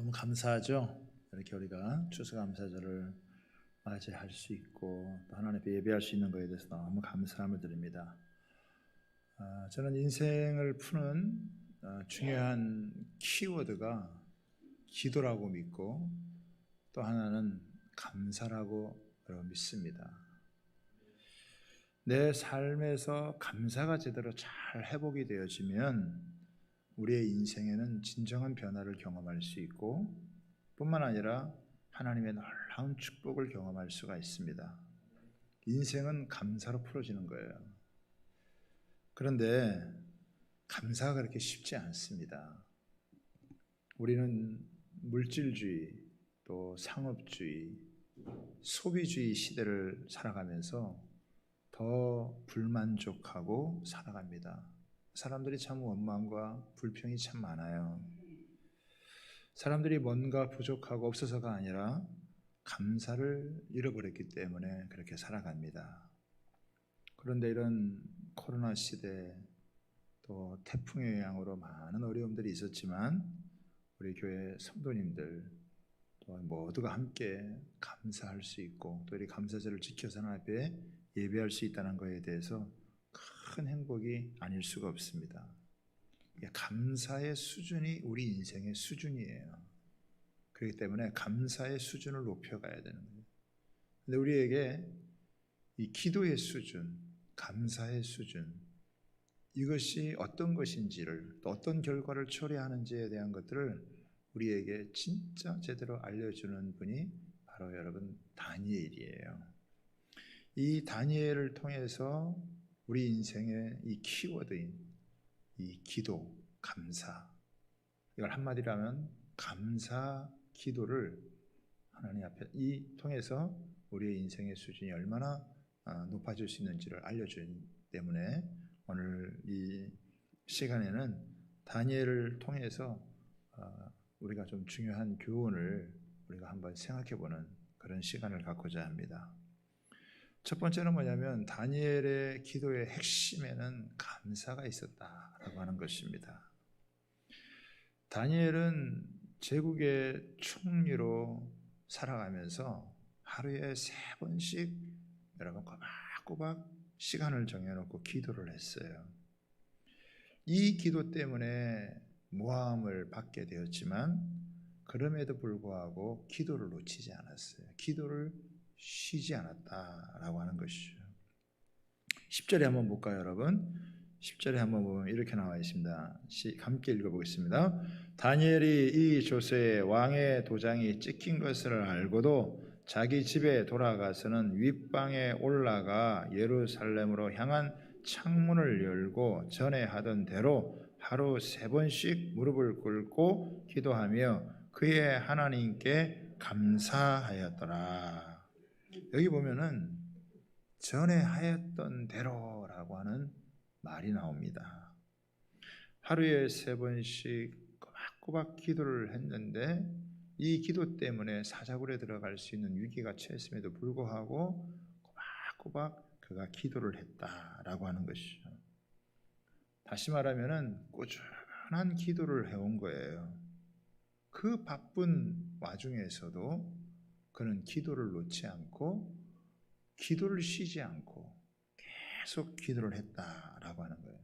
너무 감사하죠. 이렇게 우리가 추수감사절을 맞이할 수 있고 또 하나님 앞에 예배할 수 있는 것에 대해서 너무 감사함을 드립니다. 저는 인생을 푸는 중요한 키워드가 기도라고 믿고 또 하나는 감사라고 믿습니다. 내 삶에서 감사가 제대로 잘 회복이 되어지면 우리의 인생에는 진정한 변화를 경험할 수 있고 뿐만 아니라 하나님의 놀라운 축복을 경험할 수가 있습니다. 인생은 감사로 풀어지는 거예요. 그런데 감사가 그렇게 쉽지 않습니다. 우리는 물질주의, 또 상업주의, 소비주의 시대를 살아가면서 더 불만족하고 살아갑니다. 사람들이 참 원망과 불평이 참 많아요. 사람들이 뭔가 부족하고 없어서가 아니라 감사를 잃어버렸기 때문에 그렇게 살아갑니다. 그런데 이런 코로나 시대 또 태풍의 영향으로 많은 어려움들이 있었지만 우리 교회 성도님들 또 모두가 함께 감사할 수 있고 또 이 감사절을 지켜서 하나님 앞에 예배할 수 있다는 것에 대해서 큰 행복이 아닐 수가 없습니다. 감사의 수준이 우리 인생의 수준이에요. 그렇기 때문에 감사의 수준을 높여가야 되는 거예요. 근데 우리에게 이 기도의 수준, 감사의 수준, 이것이 어떤 것인지를 또 어떤 결과를 초래하는지에 대한 것들을 우리에게 진짜 제대로 알려주는 분이 바로 여러분 다니엘이에요. 이 다니엘을 통해서 우리 인생의 이 키워드인 이 기도, 감사, 이걸 한마디로 하면 감사 기도를 하나님 앞에 통해서 우리의 인생의 수준이 얼마나 높아질 수 있는지를 알려주기 때문에 오늘 이 시간에는 다니엘을 통해서 우리가 좀 중요한 교훈을 우리가 한번 생각해보는 그런 시간을 갖고자 합니다. 첫 번째는 뭐냐면 다니엘의 기도의 핵심에는 감사가 있었다라고 하는 것입니다. 다니엘은 제국의 총리로 살아가면서 하루에 3번씩 여러분 꼬박꼬박 시간을 정해놓고 기도를 했어요. 이 기도 때문에 모함을 받게 되었지만 그럼에도 불구하고 기도를 놓치지 않았어요. 기도를 쉬지 않았다라고 하는 것이죠. 10절에 한번 볼까요, 여러분? 10절에 한번 보면 이렇게 나와 있습니다. 함께 읽어보겠습니다. 다니엘이 이 조서에 왕의 도장이 찍힌 것을 알고도 자기 집에 돌아가서는 윗방에 올라가 예루살렘으로 향한 창문을 열고 전에 하던 대로 하루 3번씩 무릎을 꿇고 기도하며 그의 하나님께 감사하였더라. 여기 보면은 전에 하였던 대로라고 하는 말이 나옵니다. 하루에 3번씩 꼬박꼬박 기도를 했는데 이 기도 때문에 사자굴에 들어갈 수 있는 위기가 처했음에도 불구하고 꼬박꼬박 그가 기도를 했다라고 하는 것이죠. 다시 말하면은 꾸준한 기도를 해온 거예요. 그 바쁜 와중에서도 그는 기도를 놓지 않고 기도를 쉬지 않고 계속 기도를 했다라고 하는 거예요.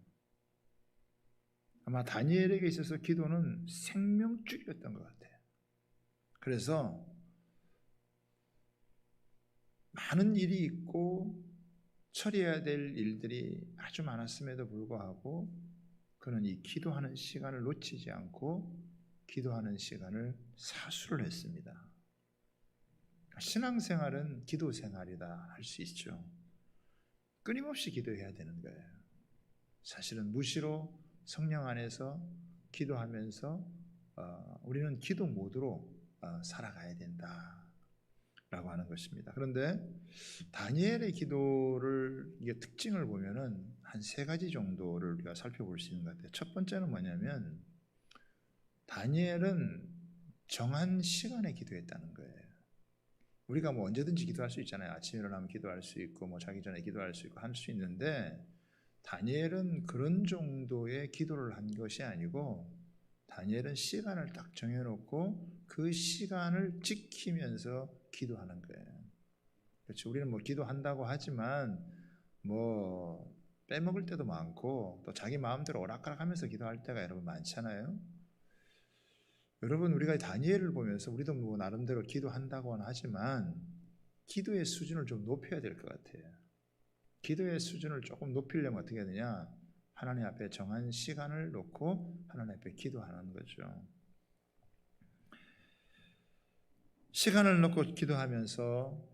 아마 다니엘에게 있어서 기도는 생명줄이었던 것 같아요. 그래서 많은 일이 있고 처리해야 될 일들이 아주 많았음에도 불구하고 그는 이 기도하는 시간을 놓치지 않고 기도하는 시간을 사수를 했습니다. 신앙생활은 기도생활이다 할 수 있죠. 끊임없이 기도해야 되는 거예요. 사실은 무시로 성령 안에서 기도하면서 우리는 기도 모드로 살아가야 된다라고 하는 것입니다. 그런데 다니엘의 기도를 이게 특징을 보면은 한 3가지 정도를 우리가 살펴볼 수 있는 것 같아요. 첫 번째는 뭐냐면 다니엘은 정한 시간에 기도했다는 거예요. 우리가 뭐 언제든지 기도할 수 있잖아요. 아침에 일어나면 기도할 수 있고 뭐 자기 전에 기도할 수 있고 할 수 있는데 다니엘은 그런 정도의 기도를 한 것이 아니고 다니엘은 시간을 딱 정해놓고 그 시간을 지키면서 기도하는 거예요. 그렇죠. 우리는 뭐 기도한다고 하지만 뭐 빼먹을 때도 많고 또 자기 마음대로 오락가락하면서 기도할 때가 여러분 많잖아요. 여러분 우리가 다니엘을 보면서 우리도 뭐 나름대로 기도한다고는 하지만 기도의 수준을 좀 높여야 될 것 같아요. 기도의 수준을 조금 높이려면 어떻게 해야 되냐? 하나님 앞에 정한 시간을 놓고 하나님 앞에 기도하는 거죠. 시간을 놓고 기도하면서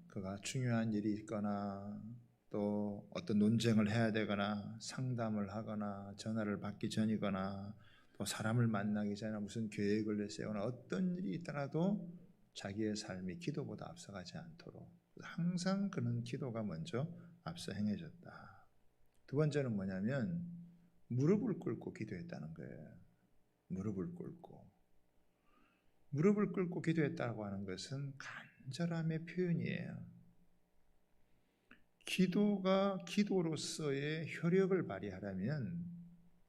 그가 중요한 일이 있거나 또 어떤 논쟁을 해야 되거나 상담을 하거나 전화를 받기 전이거나 또 사람을 만나기 전에 무슨 계획을 세우거나 어떤 일이 있더라도 자기의 삶이 기도보다 앞서가지 않도록 항상 그는 기도가 먼저 앞서 행해졌다. 두 번째는 뭐냐면 무릎을 꿇고 기도했다는 거예요. 무릎을 꿇고 기도했다고 하는 것은 간절함의 표현이에요. 기도가 기도로서의 효력을 발휘하려면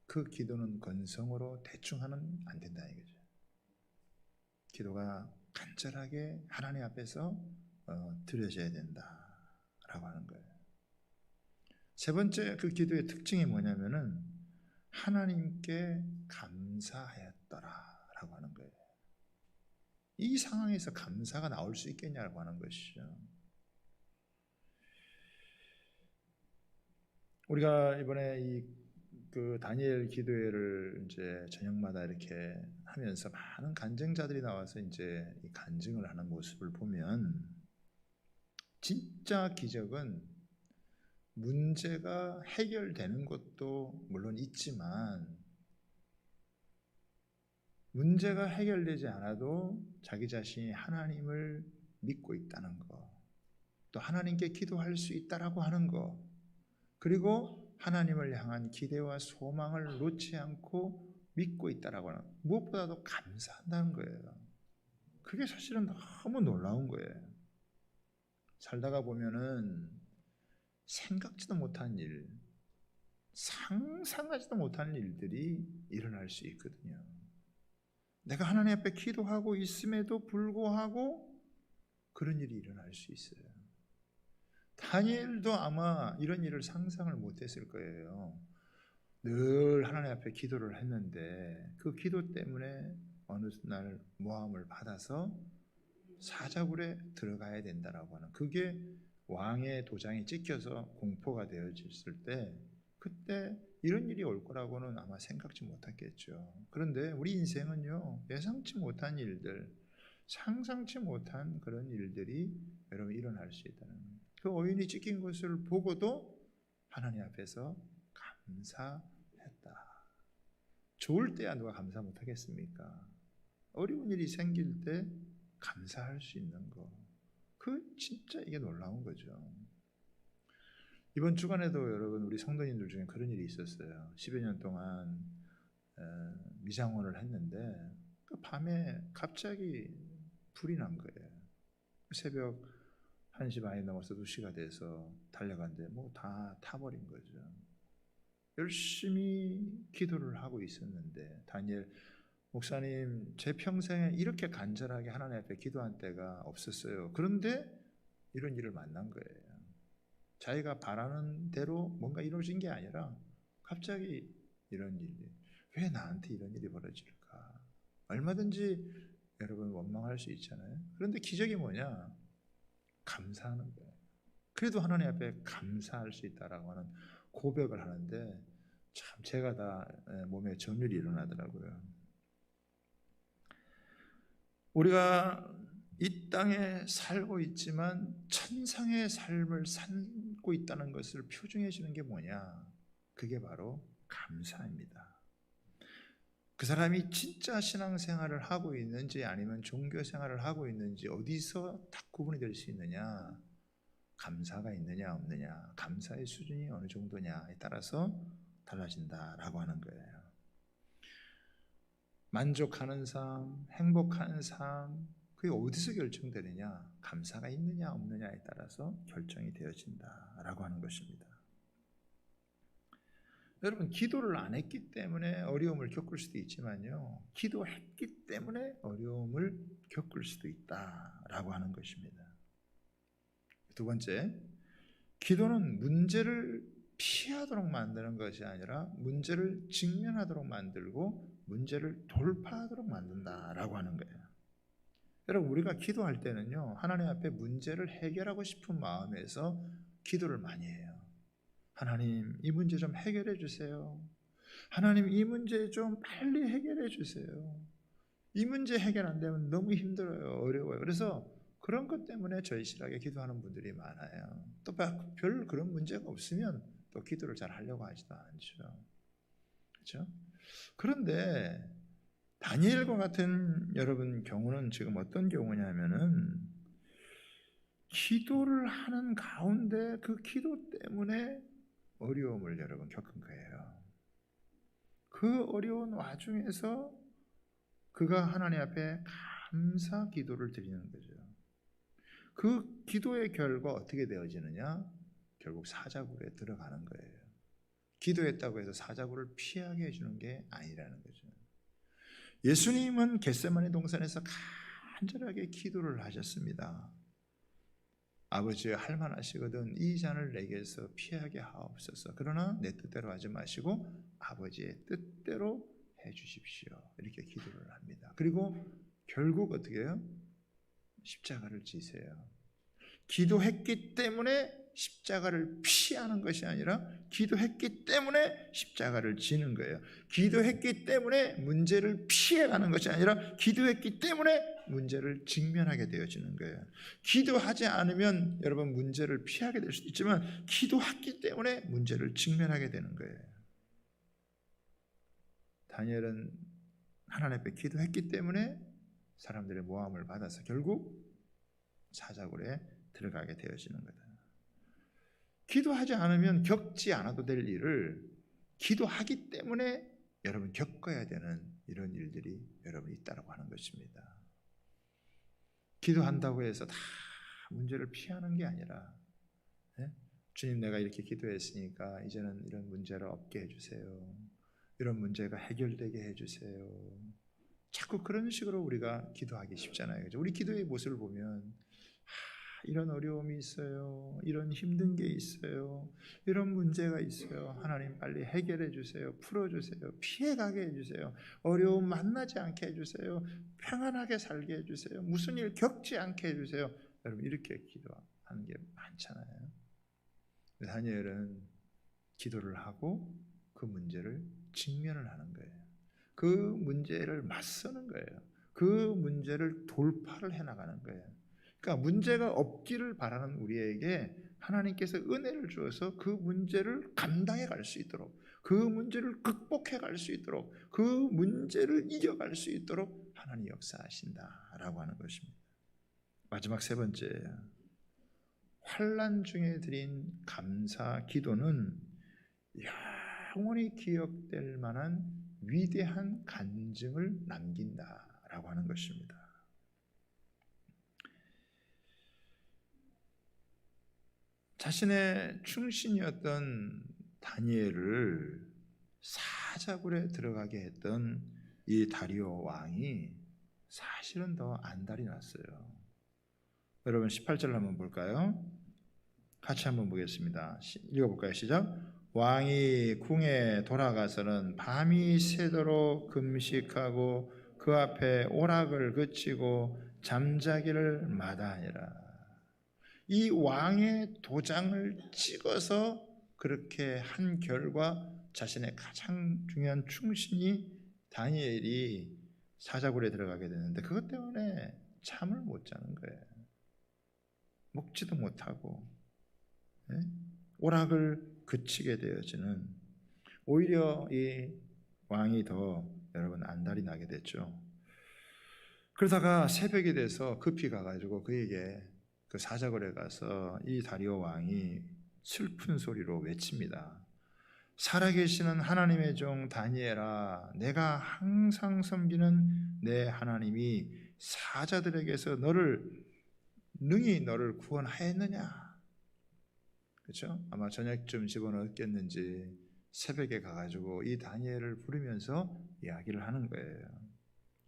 그 기도는 건성으로 대충 하면 안 된다 이거죠. 기도가 간절하게 하나님 앞에서 드려져야 된다라고 하는 거예요. 세 번째 그 기도의 특징이 뭐냐면은 하나님께 감사하였더라라고 하는 거예요. 이 상황에서 감사가 나올 수 있겠냐고 하는 것이죠. 우리가 이번에 그 다니엘 기도회를 이제 저녁마다 이렇게 하면서 많은 간증자들이 나와서 이제 이 간증을 하는 모습을 보면 진짜 기적은 문제가 해결되는 것도 물론 있지만 문제가 해결되지 않아도 자기 자신이 하나님을 믿고 있다는 것, 또 하나님께 기도할 수 있다라고 하는 것, 그리고 하나님을 향한 기대와 소망을 놓지 않고 믿고 있다라고 하는 것, 무엇보다도 감사한다는 거예요. 그게 사실은 너무 놀라운 거예요. 살다가 보면은 생각지도 못한 일, 상상하지도 못한 일들이 일어날 수 있거든요. 내가 하나님 앞에 기도하고 있음에도 불구하고 그런 일이 일어날 수 있어요. 다니엘도 아마 이런 일을 상상을 못했을 거예요. 늘 하나님 앞에 기도를 했는데 그 기도 때문에 어느 날 모함을 받아서 사자굴에 들어가야 된다라고 하는, 그게 왕의 도장이 찍혀서 공포가 되어졌을 때 그때 이런 일이 올 거라고는 아마 생각지 못했겠죠. 그런데 우리 인생은요, 예상치 못한 일들, 상상치 못한 그런 일들이 여러분 일어날 수 있다는 거예요. 그 오인이 찍힌 것을 보고도 하나님 앞에서 감사했다. 좋을 때야 누가 감사 못하겠습니까? 어려운 일이 생길 때 감사할 수 있는 거, 진짜 이게 놀라운 거죠. 이번 주간에도 여러분 우리 성도님들 중에 그런 일이 있었어요. 10여 년 동안 미장원을 했는데 그 밤에 갑자기 불이 난 거예요. 새벽 1시 반이 넘어서 2시가 돼서 달려갔는데 뭐 다 타버린 거죠. 열심히 기도를 하고 있었는데, 다니엘 목사님, 제 평생에 이렇게 간절하게 하나님 앞에 기도한 때가 없었어요. 그런데 이런 일을 만난 거예요. 자기가 바라는 대로 뭔가 이루어진 게 아니라 갑자기 이런 일이, 왜 나한테 이런 일이 벌어질까? 얼마든지 여러분 원망할 수 있잖아요. 그런데 기적이 뭐냐? 감사하는 거예요. 그래도 하나님 앞에 감사할 수 있다라고 하는 고백을 하는데 참 제가 다 몸에 전율이 일어나더라고요. 우리가 이 땅에 살고 있지만 천상의 삶을 살고 있다는 것을 표중해 주는 게 뭐냐? 그게 바로 감사입니다. 그 사람이 진짜 신앙생활을 하고 있는지 아니면 종교생활을 하고 있는지 어디서 딱 구분이 될 수 있느냐? 감사가 있느냐 없느냐, 감사의 수준이 어느 정도냐에 따라서 달라진다라고 하는 거예요. 만족하는 삶, 행복한 삶, 그게 어디서 결정되느냐? 감사가 있느냐 없느냐에 따라서 결정이 되어진다라고 하는 것입니다. 여러분, 기도를 안 했기 때문에 어려움을 겪을 수도 있지만요, 기도했기 때문에 어려움을 겪을 수도 있다라고 하는 것입니다. 두 번째, 기도는 문제를 피하도록 만드는 것이 아니라 문제를 직면하도록 만들고 문제를 돌파하도록 만든다라고 하는 거예요. 여러분, 우리가 기도할 때는요, 하나님 앞에 문제를 해결하고 싶은 마음에서 기도를 많이 해요. 하나님, 이 문제 좀 해결해 주세요. 하나님, 이 문제 좀 빨리 해결해 주세요. 이 문제 해결 안 되면 너무 힘들어요. 어려워요. 그래서 그런 것 때문에 절실하게 기도하는 분들이 많아요. 또 별 그런 문제가 없으면 또 기도를 잘 하려고 하지도 않죠. 그렇죠? 그런데 다니엘과 같은 여러분 경우는 지금 어떤 경우냐면은 기도를 하는 가운데 그 기도 때문에 어려움을 여러분 겪은 거예요. 그 어려운 와중에서 그가 하나님 앞에 감사 기도를 드리는 거죠. 그 기도의 결과 어떻게 되어지느냐? 결국 사자굴에 들어가는 거예요. 기도했다고 해서 사자굴을 피하게 해주는 게 아니라는 거죠. 예수님은 겟세마네 동산에서 간절하게 기도를 하셨습니다. 아버지여, 할만하시거든 이 잔을 내게서 피하게 하옵소서. 그러나 내 뜻대로 하지 마시고 아버지의 뜻대로 해주십시오. 이렇게 기도를 합니다. 그리고 결국 어떻게 해요? 십자가를 지세요. 기도했기 때문에 십자가를 피하는 것이 아니라 기도했기 때문에 십자가를 지는 거예요. 기도했기 때문에 문제를 피해가는 것이 아니라 기도했기 때문에 문제를 직면하게 되어지는 거예요. 기도하지 않으면 여러분 문제를 피하게 될 수도 있지만 기도했기 때문에 문제를 직면하게 되는 거예요. 다니엘은 하나님 앞에 기도했기 때문에 사람들의 모함을 받아서 결국 사자굴에 들어가게 되어지는 거다. 기도하지 않으면 겪지 않아도 될 일을 기도하기 때문에 여러분 겪어야 되는 이런 일들이 여러분 있다고 하는 것입니다. 기도한다고 해서 다 문제를 피하는 게 아니라, 주님, 내가 이렇게 기도했으니까 이제는 이런 문제를 없게 해주세요. 이런 문제가 해결되게 해주세요. 자꾸 그런 식으로 우리가 기도하기 쉽잖아요. 그죠? 우리 기도의 모습을 보면 이런 어려움이 있어요. 이런 힘든 게 있어요. 이런 문제가 있어요. 하나님 빨리 해결해 주세요. 풀어주세요. 피해가게 해주세요. 어려움 만나지 않게 해주세요. 평안하게 살게 해주세요. 무슨 일 겪지 않게 해주세요. 여러분 이렇게 기도하는 게 많잖아요. 다니엘은 기도를 하고 그 문제를 직면을 하는 거예요. 그 문제를 맞서는 거예요. 그 문제를 돌파를 해나가는 거예요. 그러니까 문제가 없기를 바라는 우리에게 하나님께서 은혜를 주어서 그 문제를 감당해 갈 수 있도록, 그 문제를 극복해 갈 수 있도록, 그 문제를 이겨갈 수 있도록 하나님 역사하신다라고 하는 것입니다. 마지막 세 번째, 환난 중에 드린 감사 기도는 영원히 기억될 만한 위대한 간증을 남긴다라고 하는 것입니다. 자신의 충신이었던 다니엘을 사자굴에 들어가게 했던 이 다리오 왕이 사실은 더 안달이 났어요. 여러분 18절 한번 볼까요? 같이 한번 보겠습니다. 읽어볼까요? 시작. 왕이 궁에 돌아가서는 밤이 새도록 금식하고 그 앞에 오락을 그치고 잠자기를 마다하니라. 이 왕의 도장을 찍어서 그렇게 한 결과 자신의 가장 중요한 충신이 다니엘이 사자굴에 들어가게 되는데 그것 때문에 잠을 못 자는 거예요. 먹지도 못하고 오락을 그치게 되어지는, 오히려 이 왕이 더 여러분 안달이 나게 됐죠. 그러다가 새벽이 돼서 급히 가가지고 그에게 그 사자굴에 가서 이 다리오 왕이 슬픈 소리로 외칩니다. 살아계시는 하나님의 종 다니엘아, 내가 항상 섬기는 내 하나님이 사자들에게서 능히 너를 구원하였느냐? 그렇죠? 아마 저녁쯤 집어넣었겠는지 새벽에 가가지고 이 다니엘을 부르면서 이야기를 하는 거예요.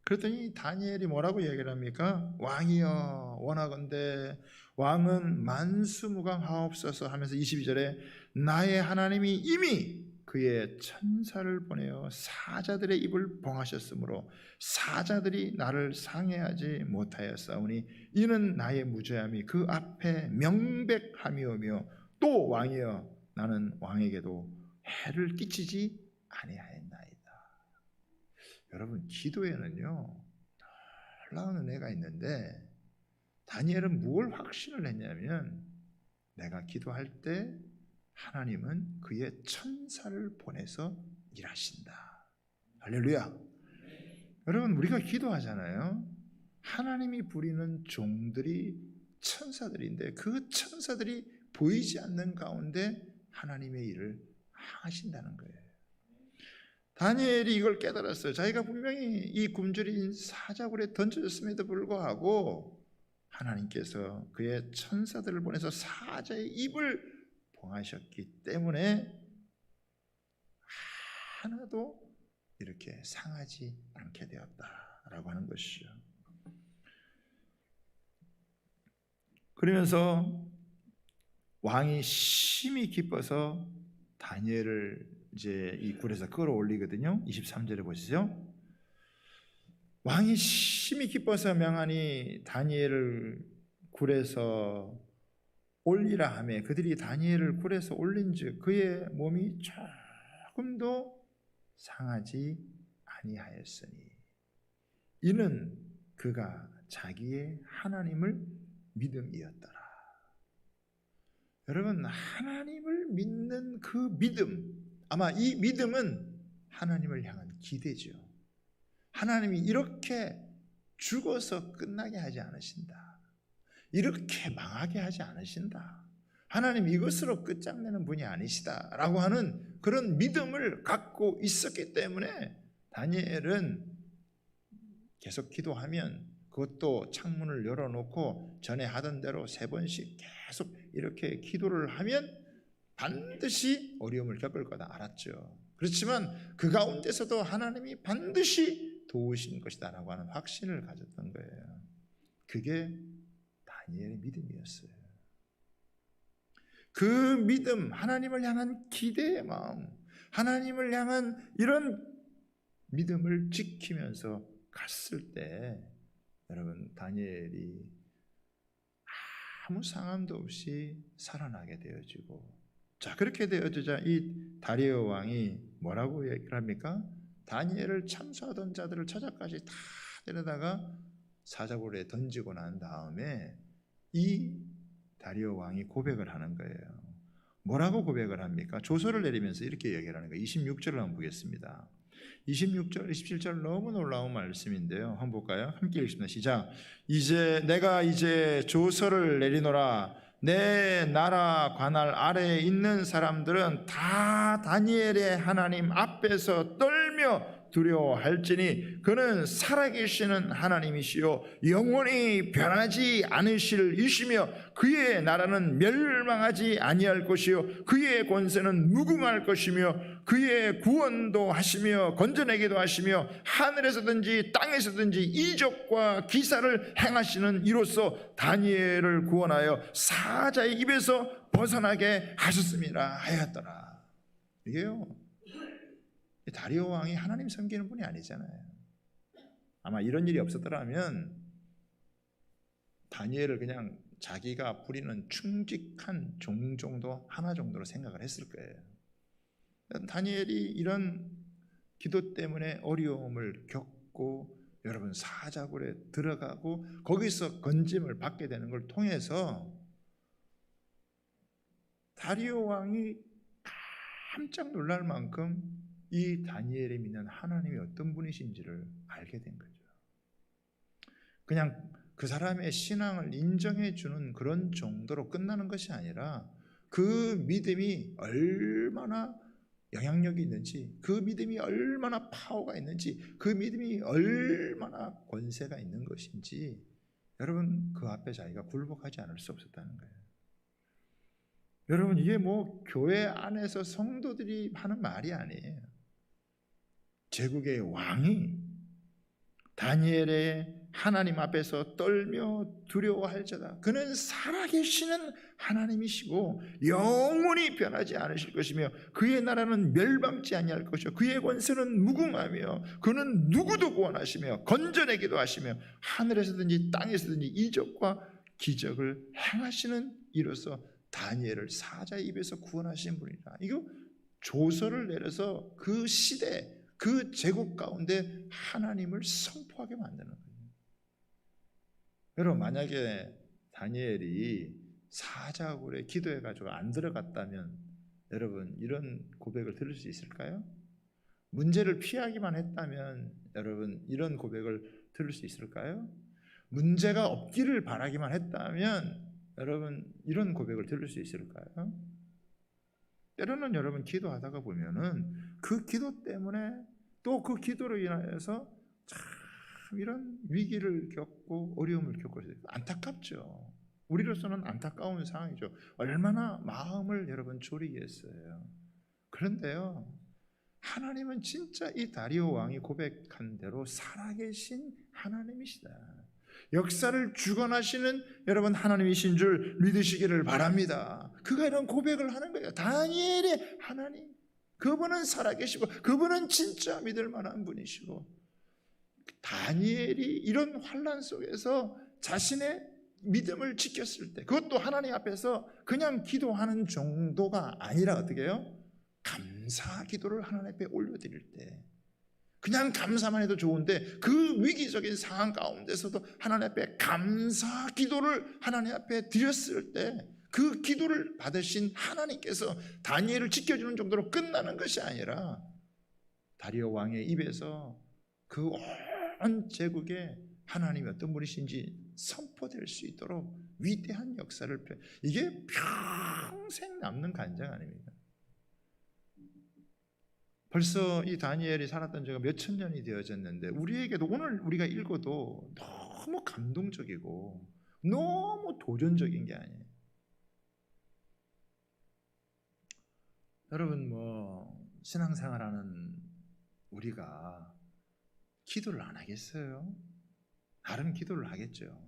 그랬더니 다니엘이 뭐라고 얘기를 합니까? 왕이여 원하건대 왕은 만수무강하옵소서 하면서 22절에 나의 하나님이 이미 그의 천사를 보내어 사자들의 입을 봉하셨으므로 사자들이 나를 상해하지 못하였사오니 이는 나의 무죄함이 그 앞에 명백함이오며 또 왕이여 나는 왕에게도 해를 끼치지 아니하였나이다. 여러분 기도에는요 놀라운 은혜가 있는데 다니엘은 무엇을 확신을 했냐면 내가 기도할 때 하나님은 그의 천사를 보내서 일하신다. 할렐루야. 여러분 우리가 기도하잖아요. 하나님이 부리는 종들이 천사들인데 그 천사들이 보이지 않는 가운데 하나님의 일을 하신다는 거예요. 다니엘이 이걸 깨달았어요. 자기가 분명히 이 굶주린 사자굴에 던져졌음에도 불구하고 하나님께서 그의 천사들을 보내서 사자의 입을 봉하셨기 때문에 하나도 이렇게 상하지 않게 되었다라고 하는 것이죠. 그러면서 왕이 심히 기뻐서 다니엘을 이제 이 굴에서 끌어올리거든요. 23절에 보시죠. 왕이 심히 기뻐서 명하니 다니엘을 굴에서 올리라 하매 그들이 다니엘을 굴에서 올린즉 그의 몸이 조금도 상하지 아니하였으니 이는 그가 자기의 하나님을 믿음이었더라. 여러분 하나님을 믿는 그 믿음, 아마 이 믿음은 하나님을 향한 기대죠. 하나님이 이렇게 죽어서 끝나게 하지 않으신다. 이렇게 망하게 하지 않으신다. 하나님 이것으로 끝장내는 분이 아니시다라고 하는 그런 믿음을 갖고 있었기 때문에 다니엘은 계속 기도하면 그것도 창문을 열어놓고 전에 하던 대로 3번씩 계속 이렇게 기도를 하면 반드시 어려움을 겪을 거다 알았죠. 그렇지만 그 가운데서도 하나님이 반드시 도우신 것이다 라고 하는 확신을 가졌던 거예요. 그게 다니엘의 믿음이었어요. 그 믿음, 하나님을 향한 기대의 마음, 하나님을 향한 이런 믿음을 지키면서 갔을 때 여러분 다니엘이 아무 상함도 없이 살아나게 되어지고, 자 그렇게 되어지자 이 다리오 왕이 뭐라고 얘기를 합니까? 다니엘을 참수하던 자들을 찾아까지 다 데려다가 사자굴에 던지고 난 다음에 이 다리오 왕이 고백을 하는 거예요. 뭐라고 고백을 합니까? 조서를 내리면서 이렇게 얘기를 하는 거예요. 26절을 한번 보겠습니다. 26절, 27절 너무 놀라운 말씀인데요. 한번 볼까요? 함께 읽습니다. 시작. 내가 이제 조서를 내리노라. 내 나라 관할 아래에 있는 사람들은 다 다니엘의 하나님 앞에서 떨며 두려워할지니 그는 살아계시는 하나님이시요 영원히 변하지 않으실 이시며 그의 나라는 멸망하지 아니할 것이요 그의 권세는 무궁할 것이며 그의 구원도 하시며 건져내기도 하시며 하늘에서든지 땅에서든지 이적과 기사를 행하시는 이로써 다니엘을 구원하여 사자의 입에서 벗어나게 하셨습니다 하였더라. 이게요, 다리오 왕이 하나님 섬기는 분이 아니잖아요. 아마 이런 일이 없었더라면 다니엘을 그냥 자기가 부리는 충직한 종 정도, 하나 정도로 생각을 했을 거예요. 다니엘이 이런 기도 때문에 어려움을 겪고 여러분 사자굴에 들어가고 거기서 건짐을 받게 되는 걸 통해서 다리오 왕이 깜짝 놀랄 만큼 이 다니엘이 믿는 하나님이 어떤 분이신지를 알게 된 거죠. 그냥 그 사람의 신앙을 인정해 주는 그런 정도로 끝나는 것이 아니라 그 믿음이 얼마나 영향력이 있는지, 그 믿음이 얼마나 파워가 있는지, 그 믿음이 얼마나 권세가 있는 것인지 여러분 그 앞에 자기가 굴복하지 않을 수 없었다는 거예요. 여러분 이게 뭐 교회 안에서 성도들이 하는 말이 아니에요. 제국의 왕이 다니엘의 하나님 앞에서 떨며 두려워할지어다. 그는 살아계시는 하나님이시고 영원히 변하지 않으실 것이며 그의 나라는 멸망치 아니할 것이요 그의 권세는 무궁하며 그는 누구도 구원하시며 건져내기도 하시며 하늘에서든지 땅에서든지 이적과 기적을 행하시는 이로써 다니엘을 사자의 입에서 구원하신 분이라. 이거 조서를 내려서 그 시대 그 제국 가운데 하나님을 선포하게 만드는 거예요. 여러분 만약에 다니엘이 사자굴에 기도해가지고 안 들어갔다면 여러분 이런 고백을 들을 수 있을까요? 문제를 피하기만 했다면 여러분 이런 고백을 들을 수 있을까요? 문제가 없기를 바라기만 했다면 여러분 이런 고백을 들을 수 있을까요? 때로는 여러분 기도하다가 보면은 그 기도 때문에 또 그 기도로 인하여서 참 이런 위기를 겪고 어려움을 겪고 있어요. 안타깝죠. 우리로서는 안타까운 상황이죠. 얼마나 마음을 여러분 졸이게 했어요. 그런데요, 하나님은 진짜 이 다리오 왕이 고백한 대로 살아계신 하나님이시다. 역사를 주관하시는 여러분 하나님이신 줄 믿으시기를 바랍니다. 그가 이런 고백을 하는 거예요. 다니엘의 하나님, 그분은 살아계시고 그분은 진짜 믿을 만한 분이시고 다니엘이 이런 환난 속에서 자신의 믿음을 지켰을 때 그것도 하나님 앞에서 그냥 기도하는 정도가 아니라 어떻게 해요? 감사 기도를 하나님 앞에 올려드릴 때 그냥 감사만 해도 좋은데 그 위기적인 상황 가운데서도 하나님 앞에 감사 기도를 하나님 앞에 드렸을 때 그 기도를 받으신 하나님께서 다니엘을 지켜주는 정도로 끝나는 것이 아니라 다리오 왕의 입에서 그 온 제국에 하나님이 어떤 분이신지 선포될 수 있도록 위대한 역사를 이게 평생 남는 간증 아닙니까? 벌써 이 다니엘이 살았던 지가 몇천 년이 되어졌는데 우리에게도 오늘 우리가 읽어도 너무 감동적이고 너무 도전적인 게 아니에요. 여러분 신앙생활하는 우리가 기도를 안 하겠어요? 나름 기도를 하겠죠.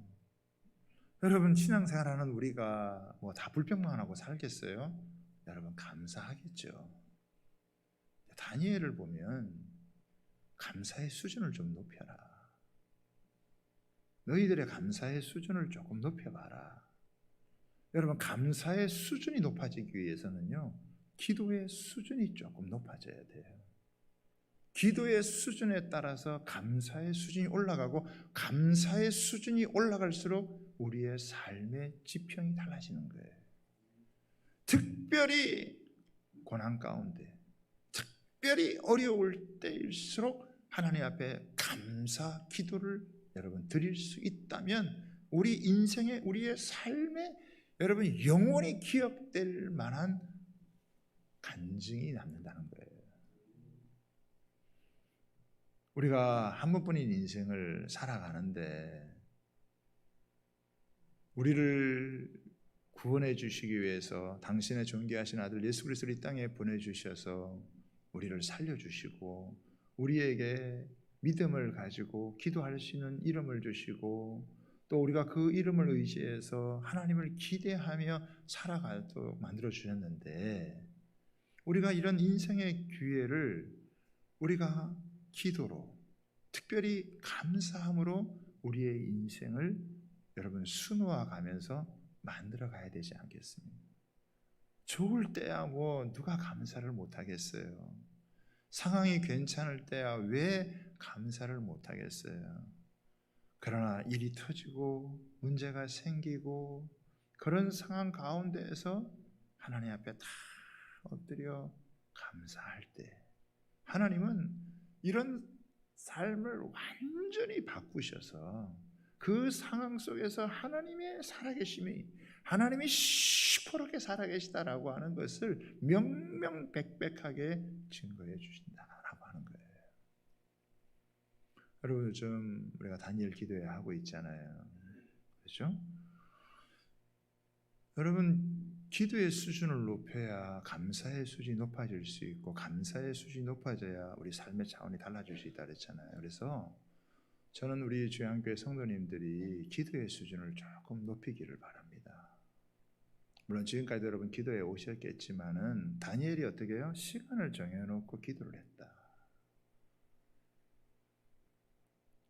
여러분 신앙생활하는 우리가 다 불평만 하고 살겠어요? 여러분 감사하겠죠. 다니엘을 보면 감사의 수준을 좀 높여라. 너희들의 감사의 수준을 조금 높여봐라. 여러분 감사의 수준이 높아지기 위해서는요 기도의 수준이 조금 높아져야 돼요. 기도의 수준에 따라서 감사의 수준이 올라가고 감사의 수준이 올라갈수록 우리의 삶의 지평이 달라지는 거예요. 특별히 고난 가운데 특별히 어려울 때일수록 하나님 앞에 감사 기도를 여러분 드릴 수 있다면 우리 인생에 우리의 삶에 여러분 영원히 기억될 만한 간증이 남는다는 거예요. 우리가 한 번뿐인 인생을 살아가는데 우리를 구원해 주시기 위해서 당신의 존귀하신 아들 예수 그리스도를 이 땅에 보내주셔서 우리를 살려주시고 우리에게 믿음을 가지고 기도할 수 있는 이름을 주시고 또 우리가 그 이름을 의지해서 하나님을 기대하며 살아가도록 만들어 주셨는데 우리가 이런 인생의 기회를 우리가 기도로 특별히 감사함으로 우리의 인생을 여러분 순화해 가면서 만들어 가야 되지 않겠습니까? 좋을 때야 누가 감사를 못 하겠어요. 상황이 괜찮을 때야 왜 감사를 못 하겠어요. 그러나 일이 터지고 문제가 생기고 그런 상황 가운데에서 하나님 앞에 다 엎드려 감사할 때 하나님은 이런 삶을 완전히 바꾸셔서 그 상황 속에서 하나님의 살아계심이 하나님이 시퍼렇게 살아계시다라고 하는 것을 명명백백하게 증거해 주신다라고 하는 거예요. 여러분 요즘 우리가 다니엘 기도회 하고 있잖아요. 그렇죠? 여러분 기도의 수준을 높여야 감사의 수준이 높아질 수 있고, 감사의 수준이 높아져야 우리 삶의 차원이 달라질 수 있다 그랬잖아요. 그래서 저는 우리 주양교회 성도님들이 기도의 수준을 조금 높이기를 바랍니다. 물론 지금까지도 여러분 기도에 오셨겠지만은 다니엘이 어떻게 해요? 시간을 정해놓고 기도를 했다.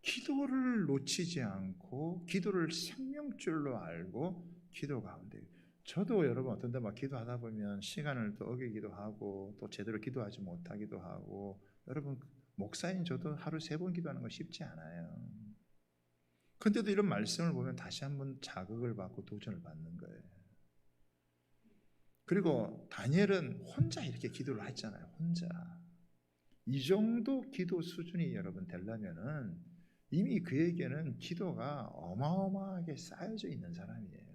기도를 놓치지 않고 기도를 생명줄로 알고 기도 가운데, 저도 여러분 어떤 데 막 기도하다 보면 시간을 또 어기기도 하고 또 제대로 기도하지 못하기도 하고, 여러분 목사인 저도 하루 3번 기도하는 거 쉽지 않아요. 근데도 이런 말씀을 보면 다시 한번 자극을 받고 도전을 받는 거예요. 그리고 다니엘은 혼자 이렇게 기도를 했잖아요. 혼자. 이 정도 기도 수준이 여러분 되려면은 이미 그에게는 기도가 어마어마하게 쌓여져 있는 사람이에요.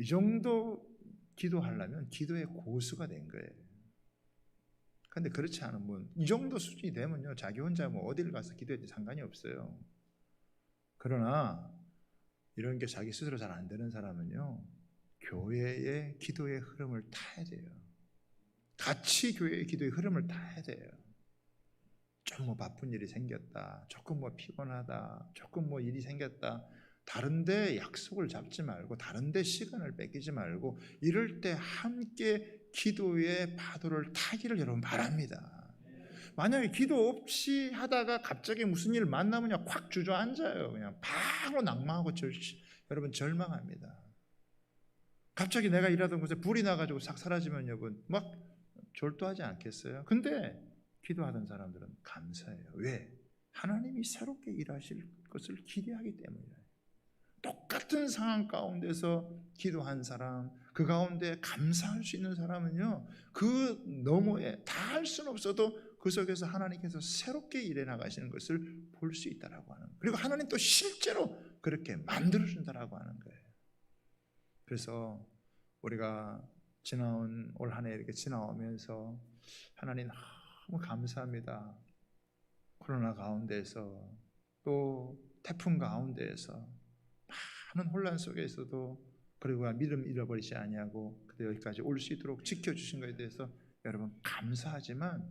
이 정도 기도하려면 기도의 고수가 된 거예요. 근데 그렇지 않은 분, 이 정도 수준이 되면요, 자기 혼자 뭐 어디를 가서 기도해도 상관이 없어요. 그러나 이런 게 자기 스스로 잘 안 되는 사람은요, 교회의 기도의 흐름을 타야 돼요. 같이 교회의 기도의 흐름을 타야 돼요. 좀 뭐 바쁜 일이 생겼다, 조금 뭐 피곤하다, 조금 뭐 일이 생겼다, 다른데 약속을 잡지 말고 다른데 시간을 뺏기지 말고 이럴 때 함께 기도의 파도를 타기를 여러분 바랍니다. 만약에 기도 없이 하다가 갑자기 무슨 일 만나면 그냥 콱 주저앉아요. 그냥 바로 낙망하고 여러분 절망합니다. 갑자기 내가 일하던 곳에 불이 나가지고 싹 사라지면 여러분 막 졸도하지 않겠어요? 근데 기도하던 사람들은 감사해요. 왜? 하나님이 새롭게 일하실 것을 기대하기 때문이에요. 똑같은 상황 가운데서 기도한 사람, 그 가운데 감사할 수 있는 사람은요, 그 너머에 다 할 수는 없어도 그 속에서 하나님께서 새롭게 일해 나가시는 것을 볼 수 있다라고 하는 거예요. 그리고 하나님 또 실제로 그렇게 만들어준다라고 하는 거예요. 그래서 우리가 지나온 올 한 해 이렇게 지나오면서 하나님 너무 감사합니다. 코로나 가운데서 또 태풍 가운데에서 많은 혼란 속에서도 그리고 믿음 잃어버리지 아니하고 그때 여기까지 올 수 있도록 지켜주신 것에 대해서 여러분 감사하지만,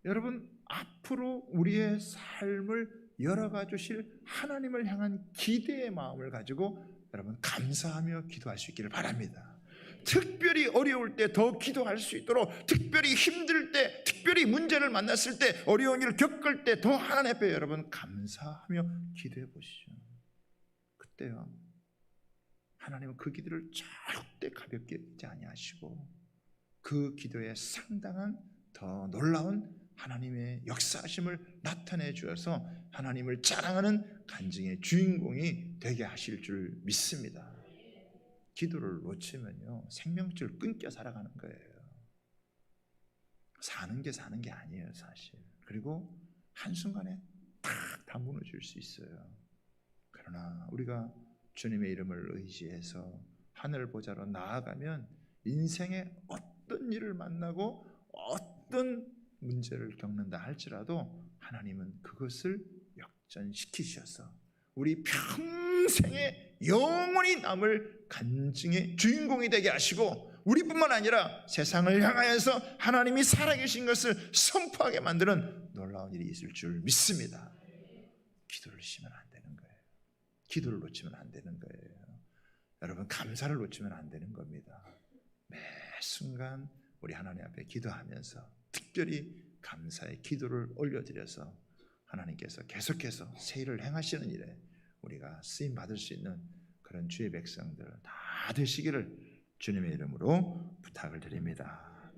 여러분 앞으로 우리의 삶을 열어가 주실 하나님을 향한 기대의 마음을 가지고 여러분 감사하며 기도할 수 있기를 바랍니다. 특별히 어려울 때 더 기도할 수 있도록, 특별히 힘들 때, 특별히 문제를 만났을 때, 어려운 일을 겪을 때 더 하나님 앞에 여러분 감사하며 기도해 보시죠. 그때요, 하나님은 그 기도를 절대 가볍게 여기지 아니하시고 그 기도에 상당한 더 놀라운 하나님의 역사하심을 나타내 주어서 하나님을 자랑하는 간증의 주인공이 되게 하실 줄 믿습니다. 기도를 놓치면요, 생명줄 끊겨 살아가는 거예요. 사는 게 아니에요, 사실. 그리고 한순간에 다 무너질 수 있어요. 그러나 우리가 주님의 이름을 의지해서 하늘 보좌로 나아가면 인생의 어떤 일을 만나고 어떤 문제를 겪는다 할지라도 하나님은 그것을 역전시키셔서 우리 평생에 영원히 남을 간증의 주인공이 되게 하시고, 우리뿐만 아니라 세상을 향하여서 하나님이 살아계신 것을 선포하게 만드는 놀라운 일이 있을 줄 믿습니다. 기도를 쉬면 안 되는 거예요. 기도를 놓치면 안 되는 거예요. 여러분 감사를 놓치면 안 되는 겁니다. 매 순간 우리 하나님 앞에 기도하면서 특별히 감사의 기도를 올려드려서 하나님께서 계속해서 새 일을 행하시는 일에 우리가 쓰임 받을 수 있는 그런 주의 백성들 다 되시기를 주님의 이름으로 부탁을 드립니다.